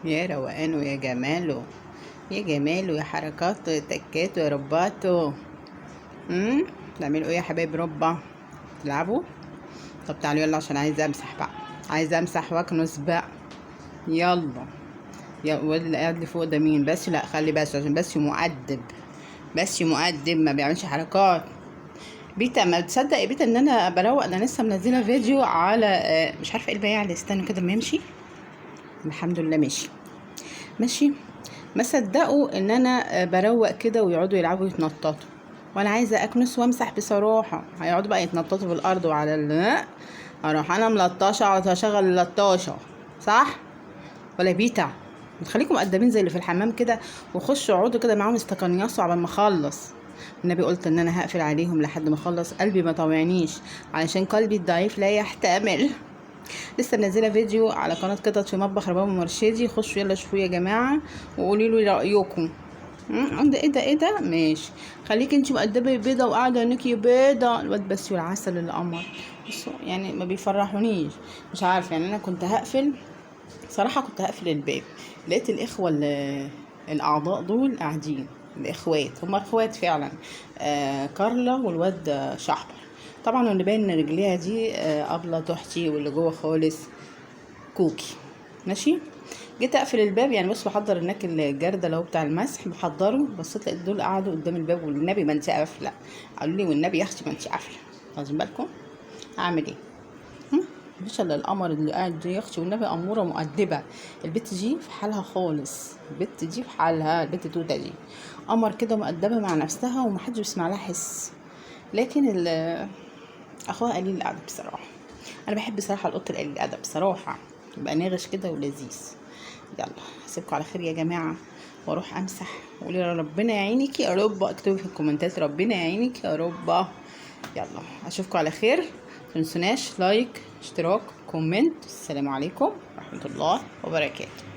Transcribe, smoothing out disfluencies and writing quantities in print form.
يا روقانه يا جماله، يا جماله يا حركاته يا تكاته يا رباته. تعملوا ايه يا حبايب ربا؟ تلعبوا؟ طب تعالوا يلا عشان عايزه امسح بقى، عايزه امسح واكنس بقى. يلا يا الواد اللي قاعد لي فوق ده مين؟ بس لا خلي بس عشان بس مؤدب، بس مؤدب ما بيعملش حركات. بيتا ما تصدق يا بيتا ان انا بروق، انا لسه منزله فيديو على مش عارفه ايه البياع اللي استنوا كده ما يمشي. الحمد لله ماشي ماشي. ما صدقوا ان انا بروق كده ويقعدوا يلعبوا يتنططوا، وانا عايزه اكنس وامسح بصراحه. هيقعدوا بقى يتنططوا في الارض وعلى اروح انا ملطشه على اشغل اللطاشه، صح ولا بيتا؟ بتخليكم مقدمين زي اللي في الحمام كده، وخشوا اقعدوا كده معاهم استقنيصوا عبال ما اخلص. النبي قلت ان انا هقفل عليهم لحد ما اخلص، قلبي ما طوعنيش علشان قلبي الضعيف لا يحتمل. لسه منزله فيديو على قناه قطط في مطبخ رباب مرشدي، خشوا يلا شوفوا يا جماعه وقولوا لي رايكم. ده ايه ده ايه ده؟ ماشي. خليكي انتي مؤدبه بيضه وقاعده انكي بيضه. الواد بس والعسل القمر بصوا يعني ما بيفرحونيش، مش عارفه يعني. انا كنت هقفل صراحه، كنت هقفل الباب، لقيت الاخوه الاعضاء دول قاعدين. الاخوات هما اخوات فعلا، كارلا والواد شحبر طبعا، واللي باين ان رجليها دي ابله تحتي، واللي جوه خالص كوكي. ماشي. جيت اقفل الباب يعني، بص بحضر هناك الجردل اهو بتاع المسح بحضره، بصيت لقيت دول قعدوا قدام الباب. والنبي ما انت قافله، قالوا لي والنبي يا اختي ما انت قافله. واخدين بالكم؟ اعمل ايه؟ مش الا القمر اللي قاعد دي يا اختي، والنبي اموره مؤدبه. البت دي في حالها خالص، البت دي في حالها، البت توته دي قمر كده مؤدبه مع نفسها ومحدش بيسمع لها حس. لكن اخوها قليل الادب بصراحه. انا بحب صراحه القط القليل الادب بصراحه، يبقى ناغش كده ولذيذ. يلا هسيبكم على خير يا جماعه، واروح امسح. وقولي ربنا يعينك يا رب، اكتبوا في الكومنتات ربنا يعينك يا رب. يلا اشوفكم على خير، متنسوناش لايك اشتراك كومنت. السلام عليكم ورحمه الله وبركاته.